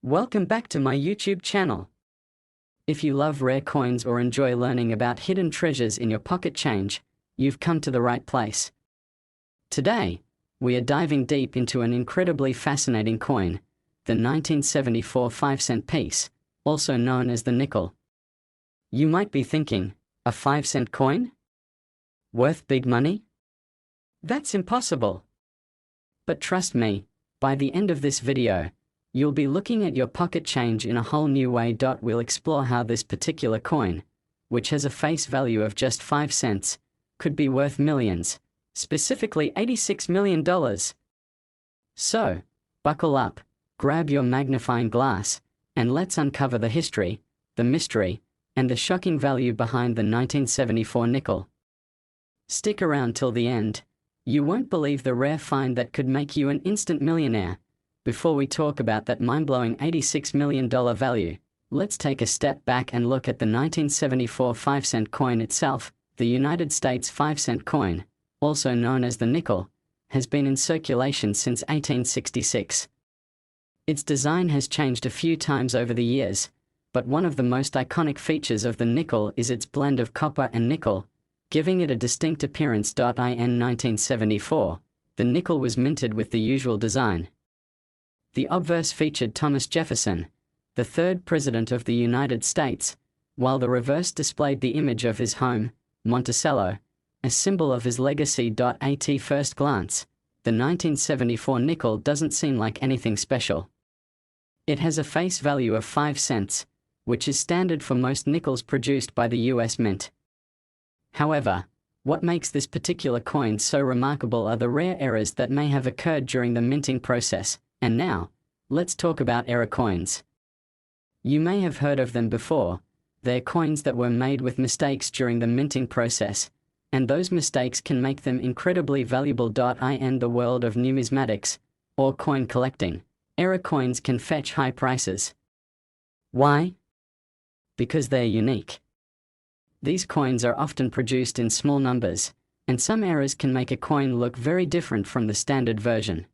Welcome back to my YouTube channel. If you love rare coins or enjoy learning about hidden treasures in your pocket change, you've come to the right place. Today, we are diving deep into an incredibly fascinating coin, the 1974 5-cent piece, also known as the nickel. You might be thinking, a 5-cent coin? Worth big money? That's impossible. But trust me, by the end of this video, you'll be looking at your pocket change in a whole new way. We'll explore how this particular coin, which has a face value of just 5 cents, could be worth millions, specifically $86 million. So, buckle up, grab your magnifying glass, and let's uncover the history, the mystery, and the shocking value behind the 1974 nickel. Stick around till the end. You won't believe the rare find that could make you an instant millionaire. Before we talk about that mind-blowing $86 million value, let's take a step back and look at the 1974 5-cent coin itself. The United States 5-cent coin, also known as the nickel, has been in circulation since 1866. Its design has changed a few times over the years, but one of the most iconic features of the nickel is its blend of copper and nickel, giving it a distinct appearance. In 1974, the nickel was minted with the usual design. The obverse featured Thomas Jefferson, the third president of the United States, while the reverse displayed the image of his home, Monticello, a symbol of his legacy. At first glance, the 1974 nickel doesn't seem like anything special. It has a face value of 5 cents, which is standard for most nickels produced by the US Mint. However, what makes this particular coin so remarkable are the rare errors that may have occurred during the minting process. And now, let's talk about error coins. You may have heard of them before. They're coins that were made with mistakes during the minting process, and those mistakes can make them incredibly valuable. In the world of numismatics, or coin collecting, error coins can fetch high prices. Why? Because they're unique. These coins are often produced in small numbers, and some errors can make a coin look very different from the standard version.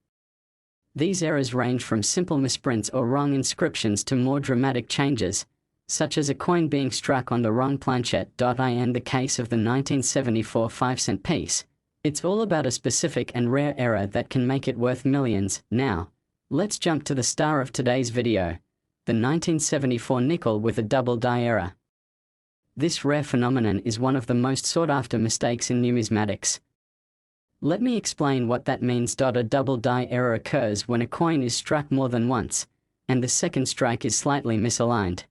These errors range from simple misprints or wrong inscriptions to more dramatic changes, such as a coin being struck on the wrong planchet. In the case of the 1974 5-cent piece, it's all about a specific and rare error that can make it worth millions. Now, let's jump to the star of today's video, the 1974 nickel with a double die error. This rare phenomenon is one of the most sought-after mistakes in numismatics. Let me explain what that means. A double die error occurs when a coin is struck more than once, and the second strike is slightly misaligned.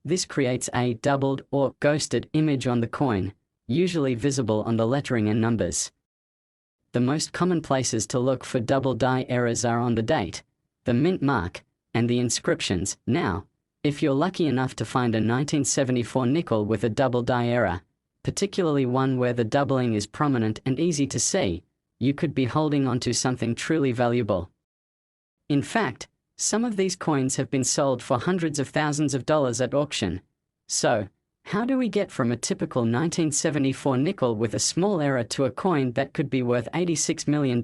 This creates a doubled or ghosted image on the coin, usually visible on the lettering and numbers. The most common places to look for double die errors are on the date, the mint mark, and the inscriptions. Now, if you're lucky enough to find a 1974 nickel with a double die error, particularly one where the doubling is prominent and easy to see, you could be holding onto something truly valuable. In fact, some of these coins have been sold for hundreds of thousands of dollars at auction. So, how do we get from a typical 1974 nickel with a small error to a coin that could be worth $86 million?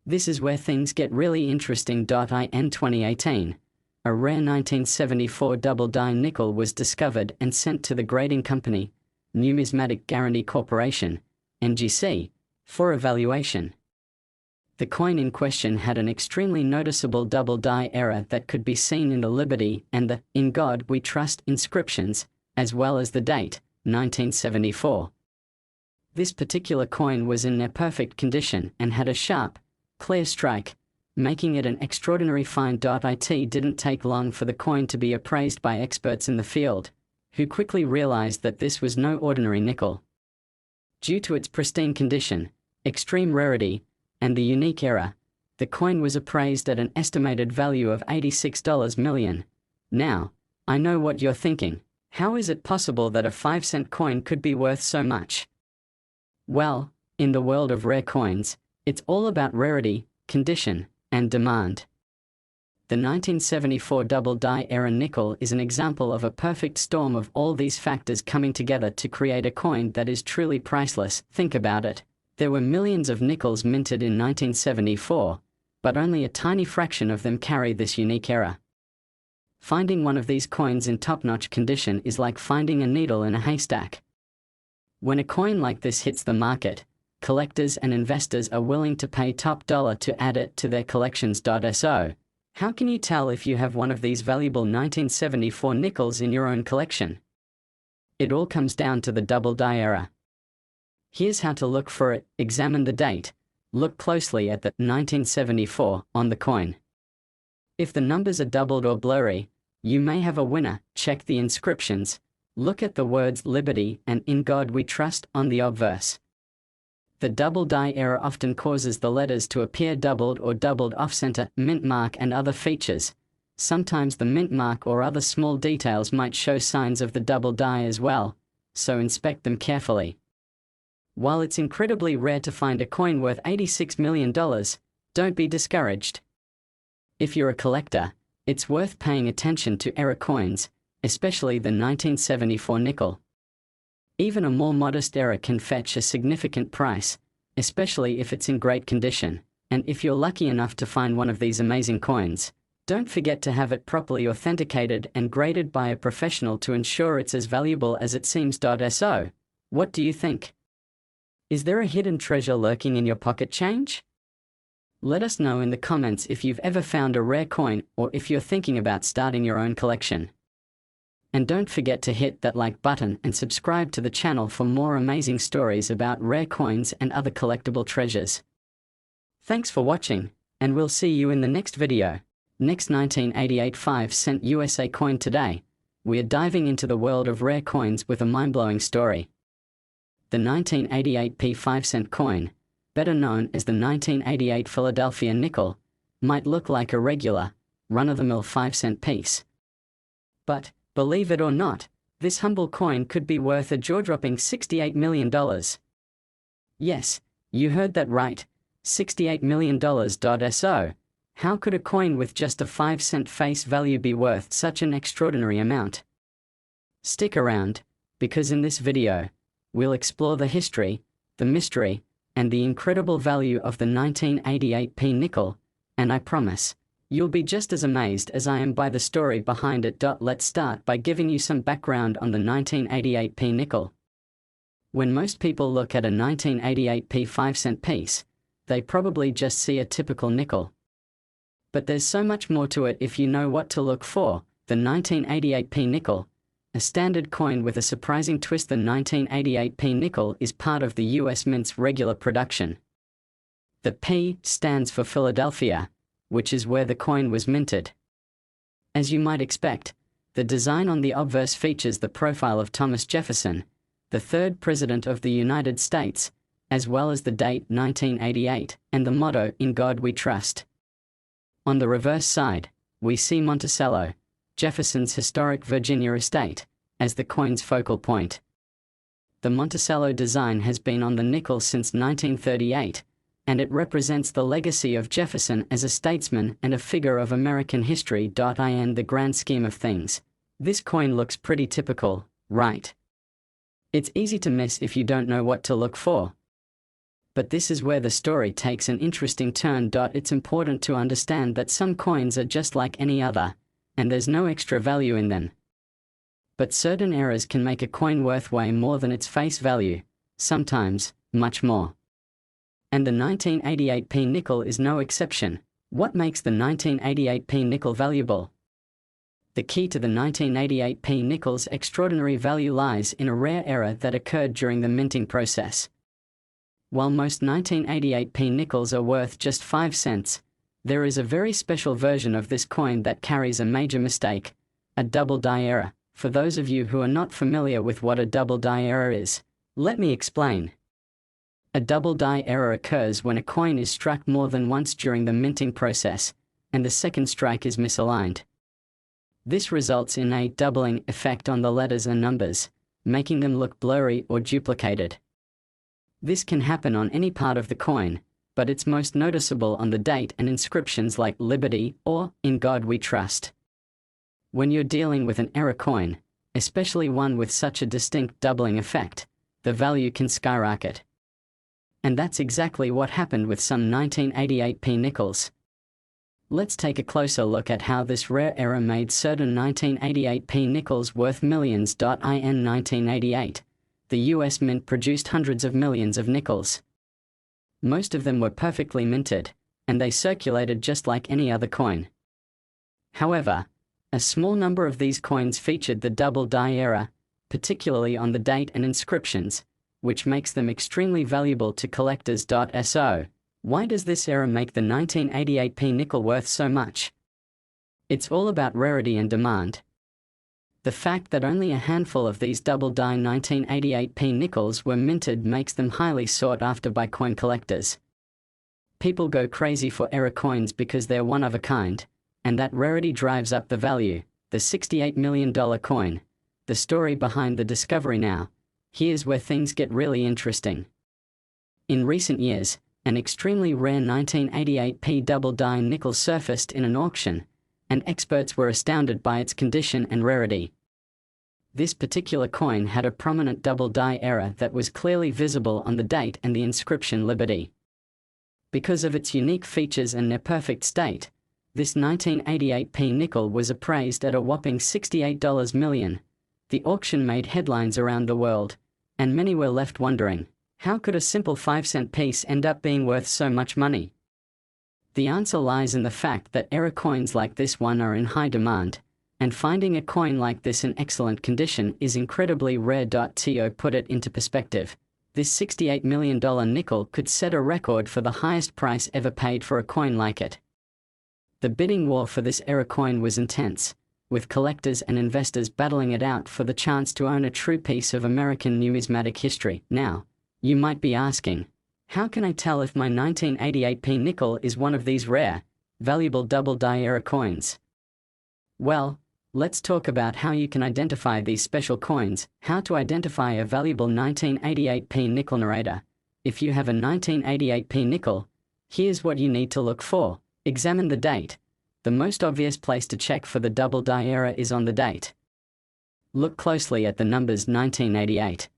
This is where things get really interesting. In 2018, a rare 1974 double die nickel was discovered and sent to the grading company, Numismatic Guarantee Corporation, NGC, for evaluation. The coin in question had an extremely noticeable double die error that could be seen in the Liberty and the "In God We Trust" inscriptions, as well as the date, 1974. This particular coin was in near perfect condition and had a sharp, clear strike, making it an extraordinary find. It didn't take long for the coin to be appraised by experts in the field, who quickly realized that this was no ordinary nickel. Due to its pristine condition, extreme rarity, and the unique error, the coin was appraised at an estimated value of $86 million. Now, I know what you're thinking. How is it possible that a 5-cent coin could be worth so much? Well, in the world of rare coins, it's all about rarity, condition, and demand. The 1974 double die error nickel is an example of a perfect storm of all these factors coming together to create a coin that is truly priceless. Think about it. There were millions of nickels minted in 1974, but only a tiny fraction of them carry this unique error. Finding one of these coins in top-notch condition is like finding a needle in a haystack. When a coin like this hits the market, collectors and investors are willing to pay top dollar to add it to their collections. So, how can you tell if you have one of these valuable 1974 nickels in your own collection? It all comes down to the double die error. Here's how to look for it. Examine the date. Look closely at the 1974 on the coin. If the numbers are doubled or blurry, you may have a winner. Check the inscriptions. Look at the words Liberty and In God We Trust on the obverse. The double die error often causes the letters to appear doubled or doubled off-center, mint mark and other features. Sometimes the mint mark or other small details might show signs of the double die as well, so inspect them carefully. While it's incredibly rare to find a coin worth $86 million, don't be discouraged. If you're a collector, it's worth paying attention to error coins, especially the 1974 nickel. Even a more modest error can fetch a significant price, especially if it's in great condition, and if you're lucky enough to find one of these amazing coins, don't forget to have it properly authenticated and graded by a professional to ensure it's as valuable as it seems. So, what do you think? Is there a hidden treasure lurking in your pocket change? Let us know in the comments if you've ever found a rare coin or if you're thinking about starting your own collection. And don't forget to hit that like button and subscribe to the channel for more amazing stories about rare coins and other collectible treasures. Thanks for watching, and we'll see you in the next video. Next 1988 5-cent USA coin. Today, we are diving into the world of rare coins with a mind-blowing story. The 1988 5-cent coin, better known as the 1988 Philadelphia nickel, might look like a regular, run-of-the-mill 5-cent piece. But, believe it or not, this humble coin could be worth a jaw-dropping $68 million. Yes, you heard that right, $68 million. So, how could a coin with just a 5-cent face value be worth such an extraordinary amount? Stick around, because in this video, we'll explore the history, the mystery, and the incredible value of the 1988 nickel, and I promise, you'll be just as amazed as I am by the story behind it. Let's start by giving you some background on the 1988 nickel. When most people look at a 1988 5-cent piece, they probably just see a typical nickel. But there's so much more to it if you know what to look for. The 1988 nickel, a standard coin with a surprising twist. The 1988 nickel is part of the US Mint's regular production. The P stands for Philadelphia, which is where the coin was minted. As you might expect, the design on the obverse features the profile of Thomas Jefferson, the third President of the United States, as well as the date 1988 and the motto In God We Trust. On the reverse side, we see Monticello, Jefferson's historic Virginia estate, as the coin's focal point. The Monticello design has been on the nickel since 1938, and it represents the legacy of Jefferson as a statesman and a figure of American history. In the grand scheme of things, this coin looks pretty typical, right? It's easy to miss if you don't know what to look for. But this is where the story takes an interesting turn. It's important to understand that some coins are just like any other, and there's no extra value in them. But certain errors can make a coin worth way more than its face value, sometimes, much more. And the 1988 nickel is no exception. What makes the 1988 nickel valuable? The key to the 1988 nickel's extraordinary value lies in a rare error that occurred during the minting process. While most 1988 nickels are worth just 5 cents, there is a very special version of this coin that carries a major mistake, a double die error. For those of you who are not familiar with what a double die error is, let me explain. A double die error occurs when a coin is struck more than once during the minting process, and the second strike is misaligned. This results in a doubling effect on the letters and numbers, making them look blurry or duplicated. This can happen on any part of the coin, but it's most noticeable on the date and inscriptions like Liberty or In God We Trust. When you're dealing with an error coin, especially one with such a distinct doubling effect, the value can skyrocket. And that's exactly what happened with some 1988 nickels. Let's take a closer look at how this rare error made certain 1988p nickels worth millions. In 1988, the US Mint produced hundreds of millions of nickels. Most of them were perfectly minted, and they circulated just like any other coin. However, a small number of these coins featured the double die error, particularly on the date and inscriptions, which makes them extremely valuable to collectors. So, why does this error make the 1988p nickel worth so much? It's all about rarity and demand. The fact that only a handful of these double die 1988p nickels were minted makes them highly sought after by coin collectors. People go crazy for error coins because they're one of a kind, and that rarity drives up the value. The $68 million coin. The story behind the discovery now. Here's where things get really interesting. In recent years, an extremely rare 1988p double die nickel surfaced in an auction, and experts were astounded by its condition and rarity. This particular coin had a prominent double die error that was clearly visible on the date and the inscription Liberty. Because of its unique features and near perfect state, this 1988p nickel was appraised at a whopping $68 million. The auction made headlines around the world, and many were left wondering, how could a simple 5-cent piece end up being worth so much money? The answer lies in the fact that error coins like this one are in high demand, and finding a coin like this in excellent condition is incredibly rare. To put it into perspective, this $68 million nickel could set a record for the highest price ever paid for a coin like it. The bidding war for this error coin was intense, with collectors and investors battling it out for the chance to own a true piece of American numismatic history. Now, you might be asking, how can I tell if my 1988p nickel is one of these rare, valuable double die error coins? Well, let's talk about how you can identify these special coins. How to identify a valuable 1988p nickel. Narrator. If you have a 1988p nickel, here's what you need to look for. Examine the date. The most obvious place to check for the double die error is on the date. Look closely at the numbers 1988.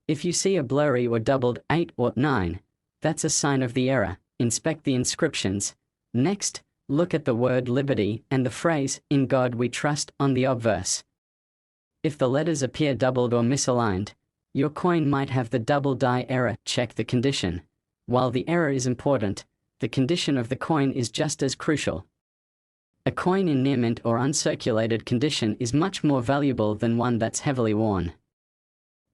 If you see a blurry or doubled 8 or 9, that's a sign of the error. Inspect the inscriptions. Next, look at the word Liberty and the phrase, "In God We Trust," on the obverse. If the letters appear doubled or misaligned, your coin might have the double die error. Check the condition. While the error is important, the condition of the coin is just as crucial. A coin in near mint or uncirculated condition is much more valuable than one that's heavily worn.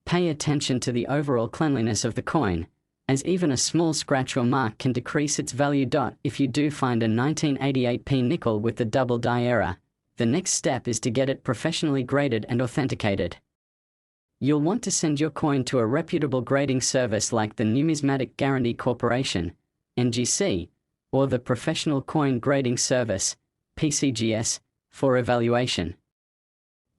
Pay attention to the overall cleanliness of the coin, as even a small scratch or mark can decrease its value. If you do find a 1988p nickel with the double die error, the next step is to get it professionally graded and authenticated. You'll want to send your coin to a reputable grading service like the Numismatic Guarantee Corporation, NGC, or the Professional Coin Grading Service, PCGS, for evaluation.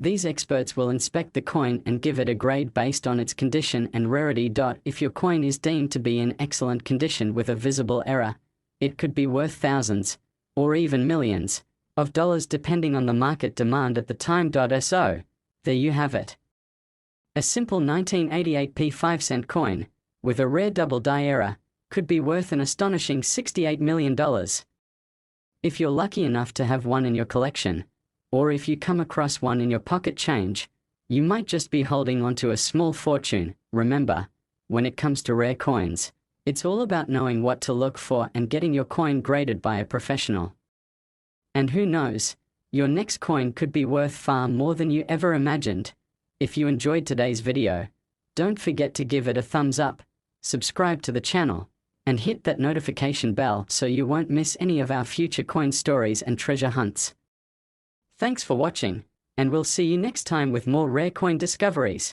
These experts will inspect the coin and give it a grade based on its condition and rarity. If your coin is deemed to be in excellent condition with a visible error, it could be worth thousands, or even millions, of dollars depending on the market demand at the time. So, there you have it. A simple 1988p 5-cent coin, with a rare double die error, could be worth an astonishing $68 million. If you're lucky enough to have one in your collection, or if you come across one in your pocket change, you might just be holding onto a small fortune. Remember, when it comes to rare coins, it's all about knowing what to look for and getting your coin graded by a professional. And who knows, your next coin could be worth far more than you ever imagined. If you enjoyed today's video, don't forget to give it a thumbs up, subscribe to the channel, and hit that notification bell so you won't miss any of our future coin stories and treasure hunts. Thanks for watching, and we'll see you next time with more rare coin discoveries.